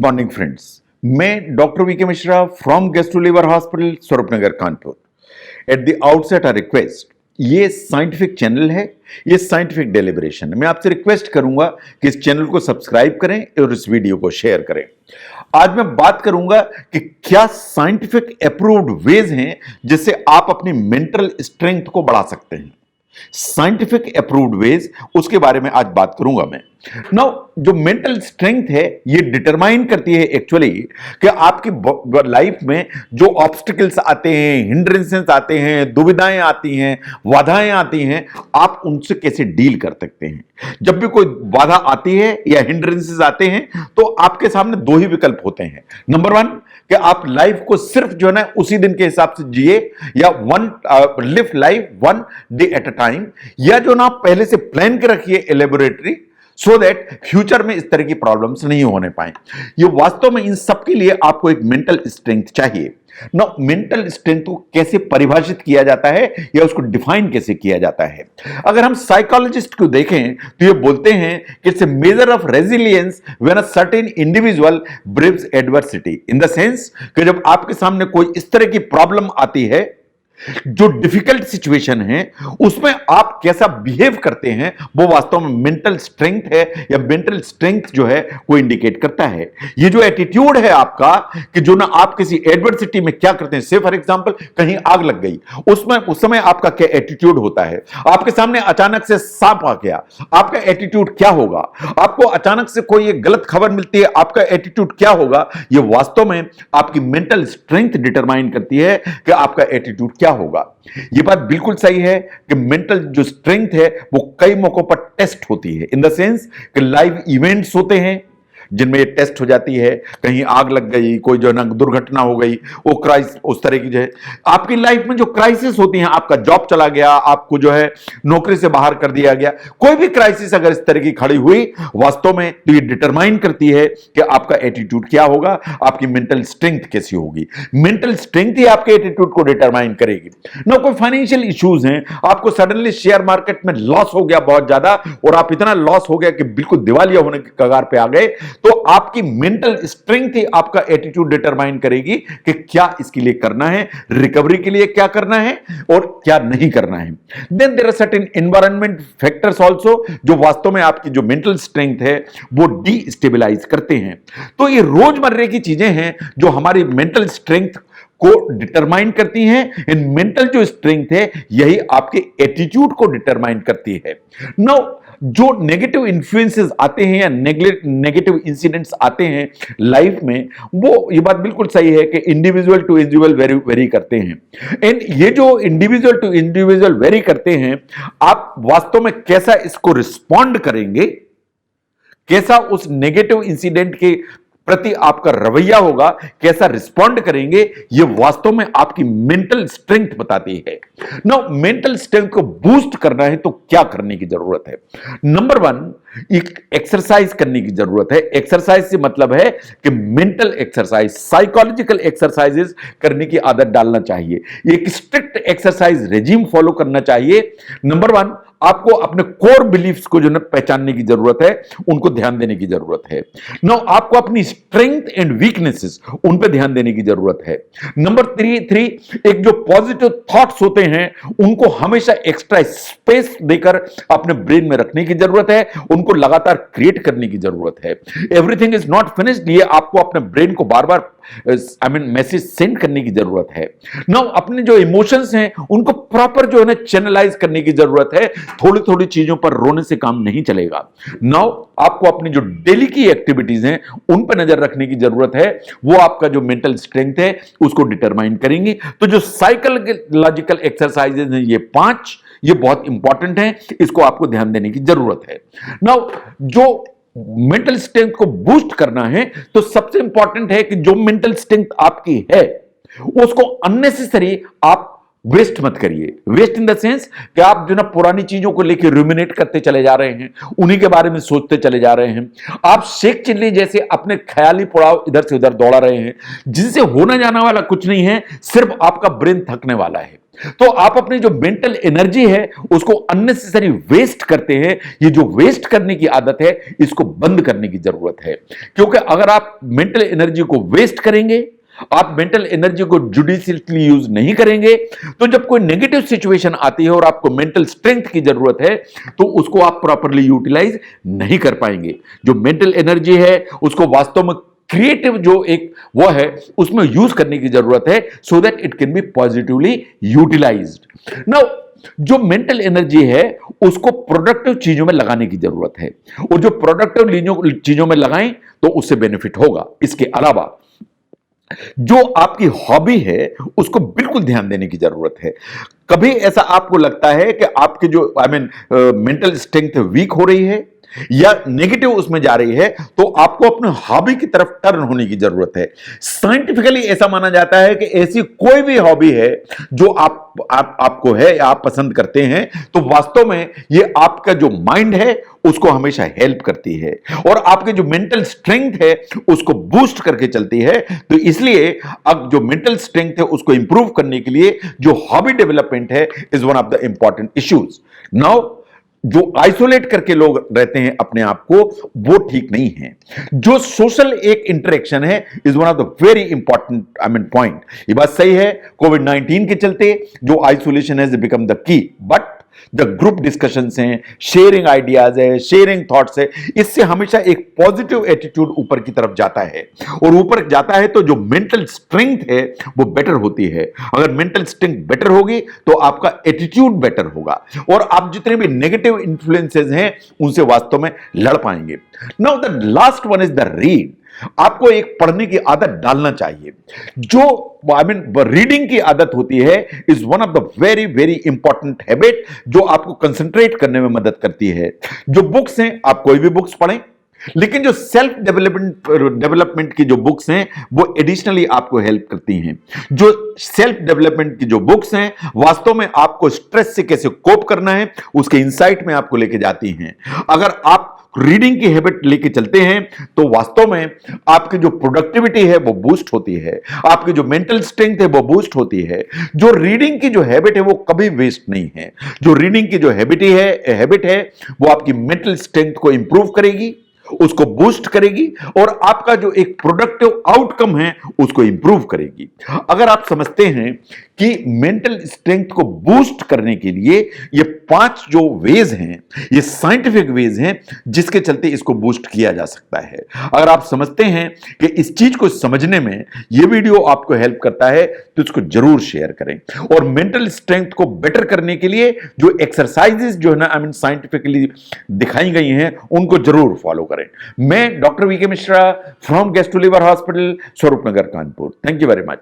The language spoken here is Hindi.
मॉर्निंग फ्रेंड्स, मैं doctor VK Mishra from gastro liver hospital Swaroopnagar Kanpur. At the outset I request, ये साइंटिफिक चैनल है, ये साइंटिफिक डेलिब्रेशन है। मैं आपसे रिक्वेस्ट करूंगा कि इस चैनल को सब्सक्राइब करें और इस वीडियो को शेयर करें। आज मैं बात करूंगा कि क्या साइंटिफिक अप्रूव्ड वेज हैं जिससे आप अपनी मेंटल स्ट्रेंथ को बढ़ा सकते हैं। साइंटिफिक अप्रूव्ड वेज, उसके बारे में आज बात करूंगा मैं। नाउ जो मेंटल स्ट्रेंथ है ये डिटरमाइन करती है एक्चुअली कि आपकी लाइफ में जो ऑब्स्टिकल्स आते हैं, हिंड्रेंसेस आते हैं, दुविधाएं आती हैं, बाधाएं आती हैं, आप उनसे कैसे डील कर सकते हैं। जब भी कोई बाधा आती है या हिंड्रेंसेस आते हैं तो आपके सामने दो ही विकल्प होते हैं। नंबर वन, कि आप लाइफ को सिर्फ जो है ना उसी दिन के हिसाब से जिए, या live life one day at a time, या जो ना पहले से प्लान के रखिए एलेबोरेटरी, सो दैट फ्यूचर में इस तरह की प्रॉब्लम्स नहीं होने पाए। ये वास्तव में इन सब के लिए आपको एक मेंटल स्ट्रेंथ चाहिए ना। मेंटल स्ट्रेंथ को कैसे परिभाषित किया जाता है या उसको डिफाइन कैसे किया जाता है, अगर हम साइकोलॉजिस्ट को देखें तो ये बोलते हैं कि it's a measure of resilience when a certain individual Braves adversity, in the sense कि जब आपके सामने कोई इस तरह की प्रॉब्लम आती है, जो डिफिकल्ट सिचुएशन है, उसमें आप कैसा बिहेव करते हैं, वो वास्तव में मेंटल स्ट्रेंथ है या मेंटल स्ट्रेंथ जो है वो इंडिकेट करता है। ये जो एटीट्यूड है आपका कि जो ना आप किसी एडवर्सिटी में क्या करते हैं, से फॉर एग्जांपल कहीं आग लग गई, उसमें उस समय आपका क्या एटीट्यूड होता है। आपके सामने अचानक से सांप आ गया, आपका एटीट्यूड क्या होगा। आपको अचानक से कोई एक गलत खबर मिलती है, आपका एटीट्यूड क्या होगा। ये वास्तव में आपकी मेंटल स्ट्रेंथ डिटरमाइन करती है कि आपका एटीट्यूड क्या होगा। यह बात बिल्कुल सही है कि मेंटल जो स्ट्रेंथ है वो कई मौकों पर टेस्ट होती है, इन द सेंस कि लाइव इवेंट्स होते हैं जिनमें ये टेस्ट हो जाती है। कहीं आग लग गई, कोई जो है ना दुर्घटना हो गई, वो क्राइसिस, उस तरह की जो है आपकी लाइफ में जो क्राइसिस होती हैं, आपका जॉब चला गया, आपको जो है नौकरी से बाहर कर दिया गया, कोई भी क्राइसिस अगर इस तरह की खड़ी हुई, वास्तव में तो ये डिटरमाइन करती है कि आपका एटीट्यूड क्या होगा, आपकी मेंटल स्ट्रेंथ कैसी होगी। मेंटल स्ट्रेंथ ही आपके एटीट्यूड को डिटरमाइन करेगी ना। कोई फाइनेंशियल इश्यूज हैं, आपको सडनली शेयर मार्केट में लॉस हो गया बहुत ज्यादा, और आप इतना लॉस हो गया कि बिल्कुल दिवालिया होने के कगार पे आ गए, तो आपकी मेंटल स्ट्रेंथ ही आपका एटीट्यूड डिटरमाइन करेगी कि क्या इसके लिए करना है, रिकवरी के लिए क्या करना है और क्या नहीं करना है। Then there are certain environment factors also जो वास्तव में आपकी जो मेंटल स्ट्रेंथ है वो डीस्टेबलाइज करते हैं। तो ये रोजमर्रे की चीजें हैं जो हमारी मेंटल स्ट्रेंथ को डिटरमाइन करती हैं। इन मेंटल जो स्ट्रेंथ है यही आपके एटीट्यूड को डिटरमाइन करती है। नाउ जो नेगेटिव इन्फ्लुएंसेस आते हैं या नेगेटिव इंसिडेंट्स आते हैं लाइफ में, वो ये बात बिल्कुल सही है कि इंडिविजुअल टू इंडिविजुअल वेरी करते हैं। एंड ये जो इंडिविजुअल टू इंडिविजुअल वेरी करते हैं, आप वास्तव में कैसा इसको रिस्पॉन्ड करेंगे, कैसा उस नेगेटिव इंसिडेंट के प्रति आपका रवैया होगा, कैसा रिस्पॉन्ड करेंगे, यह वास्तव में आपकी मेंटल स्ट्रेंथ बताती है। नाउ मेंटल स्ट्रेंथ को बूस्ट करना है तो क्या करने की जरूरत है। नंबर वन, एक एक्सरसाइज करने की जरूरत है। एक्सरसाइज से मतलब है कि मेंटल एक्सरसाइज, साइकोलॉजिकल एक्सरसाइजेस करने की आदत डालना चाहिए। एक स्ट्रिक्ट एक्सरसाइज रेजिम फॉलो करना चाहिए। नंबर वन, आपको अपने कोर बिलीफ्स को जो है पहचानने की जरूरत है, उनको ध्यान देने की जरूरत है। नो, आपको अपनी स्ट्रेंथ एंड वीकनेसेस उन पे ध्यान देने की जरूरत है। नंबर थ्री, एक जो पॉजिटिव थॉट्स होते हैं उनको हमेशा एक्स्ट्रा स्पेस देकर अपने ब्रेन में रखने की जरूरत है, उनको लगातार क्रिएट करने की जरूरत है। एवरीथिंग इज नॉट फिनिश्ड, ये आपको अपने ब्रेन को बार बार मैसेज सेंड करने की जरूरत है। नाउ अपने जो इमोशंस हैं उनको प्रॉपर जो है ना चैनलाइज करने की जरूरत है। थोड़ी थोड़ी चीजों पर रोने से काम नहीं चलेगा। नाउ आपको अपनी जो डेली की एक्टिविटीज हैं उन पर नजर रखने की जरूरत है, वो आपका जो मेंटल स्ट्रेंथ है उसको डिटरमाइन करेंगी। तो जो साइकोलॉजिकल एक्सरसाइजेज हैं ये 5, ये बहुत इंपॉर्टेंट हैं, इसको आपको ध्यान देने की जरूरत है। नाउ जो मेंटल स्ट्रेंथ को बूस्ट करना है तो सबसे इंपॉर्टेंट है कि जो मेंटल स्ट्रेंथ आपकी है उसको अननेसेसरी आप वेस्ट मत करिए। वेस्ट इन द सेंस कि आप जो ना पुरानी चीजों को लेकर रूमिनेट करते चले जा रहे हैं, उन्हीं के बारे में सोचते चले जा रहे हैं। आप शेख चिल्ली जैसे अपने ख्याली पुलाव इधर से उधर दौड़ा रहे हैं, जिनसे होना जाना वाला कुछ नहीं है, सिर्फ आपका ब्रेन थकने वाला है। तो आप अपनी जो मेंटल एनर्जी है उसको अननेसेसरी वेस्ट करते हैं। ये जो वेस्ट करने की आदत है इसको बंद करने की जरूरत है, क्योंकि अगर आप मेंटल एनर्जी को वेस्ट करेंगे, आप मेंटल एनर्जी को जुडिशियसली यूज नहीं करेंगे, तो जब कोई नेगेटिव सिचुएशन आती है और आपको मेंटल स्ट्रेंथ की जरूरत है तो उसको आप प्रॉपरली यूटिलाइज नहीं कर पाएंगे। जो मेंटल एनर्जी है उसको वास्तव में क्रिएटिव जो एक वो है उसमें यूज करने की जरूरत है, so that it can be positively utilised. Now जो मेंटल एनर्जी है उसको प्रोडक्टिव चीजों में लगाने की जरूरत है, और जो प्रोडक्टिव चीजों में लगाएं तो उससे बेनिफिट होगा। इसके अलावा जो आपकी हॉबी है उसको बिल्कुल ध्यान देने की जरूरत है। कभी ऐसा आपको लगता है कि आपके जो मेंटल स्ट्रेंथ वीक हो रही है या नेगेटिव उसमें जा रही है, तो आपको अपने हॉबी की तरफ टर्न होने की जरूरत है। साइंटिफिकली ऐसा माना जाता है कि ऐसी कोई भी हॉबी है जो आपको है या आप पसंद करते हैं, तो वास्तव में ये आपका जो माइंड है उसको हमेशा हेल्प करती है और आपके जो मेंटल स्ट्रेंथ है उसको बूस्ट करके चलती है। तो इसलिए अब जो मेंटल स्ट्रेंथ है उसको इंप्रूव करने के लिए जो हॉबी डेवलपमेंट है is one of the important issues. Now जो आइसोलेट करके लोग रहते हैं अपने आप को, वो ठीक नहीं है। जो सोशल एक इंटरेक्शन है is one of the very important point. ये बात सही है, कोविड-19 के चलते जो isolation has become the key, but the group discussions हैं, शेयरिंग आइडियाज है, शेयरिंग थॉट्स है, इससे हमेशा एक पॉजिटिव एटीट्यूड ऊपर की तरफ जाता है, और ऊपर जाता है तो जो मेंटल स्ट्रेंथ है वो बेटर होती है। अगर मेंटल स्ट्रेंथ बेटर होगी तो आपका एटीट्यूड बेटर होगा और आप जितने भी नेगेटिव इन्फ्लुएंसेस हैं उनसे वास्तव में लड़ पाएंगे। Now the last one is the read. आपको एक पढ़ने की आदत डालना चाहिए। जो रीडिंग की आदत होती है is one of the very very important habit जो आपको कंसंट्रेट करने में मदद करती है। जो बुक्स हैं, आप कोई भी बुक्स पढ़ें, लेकिन जो सेल्फ डेवलपमेंट की जो बुक्स हैं वो एडिशनली आपको हेल्प करती हैं। जो सेल्फ डेवलपमेंट की जो बुक्स हैं वास्तव में आपको स्ट्रेस से कैसे कोप करना है उसके इंसाइट में आपको लेके जाती हैं। अगर आप रीडिंग की हैबिट लेके चलते हैं तो वास्तव में आपकी जो प्रोडक्टिविटी है वो बूस्ट होती है, आपकी जो मेंटल स्ट्रेंथ है वो बूस्ट होती है। जो रीडिंग की जो हैबिट है वो कभी वेस्ट नहीं है। जो रीडिंग की जो हैबिट है वो आपकी मेंटल स्ट्रेंथ को इंप्रूव करेगी, उसको बूस्ट करेगी और आपका जो एक प्रोडक्टिव आउटकम है उसको इंप्रूव करेगी। अगर आप समझते हैं कि मेंटल स्ट्रेंथ को बूस्ट करने के लिए ये 5 जो वेज हैं, ये साइंटिफिक वेज हैं जिसके चलते इसको बूस्ट किया जा सकता है। अगर आप समझते हैं कि इस चीज को समझने में ये वीडियो आपको हेल्प करता है तो इसको जरूर शेयर करें। और मेंटल स्ट्रेंथ को बेटर करने के लिए जो एक्सरसाइजेस जो है ना साइंटिफिकली दिखाई गई हैं उनको जरूर फॉलो करें। मैं doctor VK Mishra from Gastro Liver Hospital, Swaroopnagar, Kanpur. Thank you very much.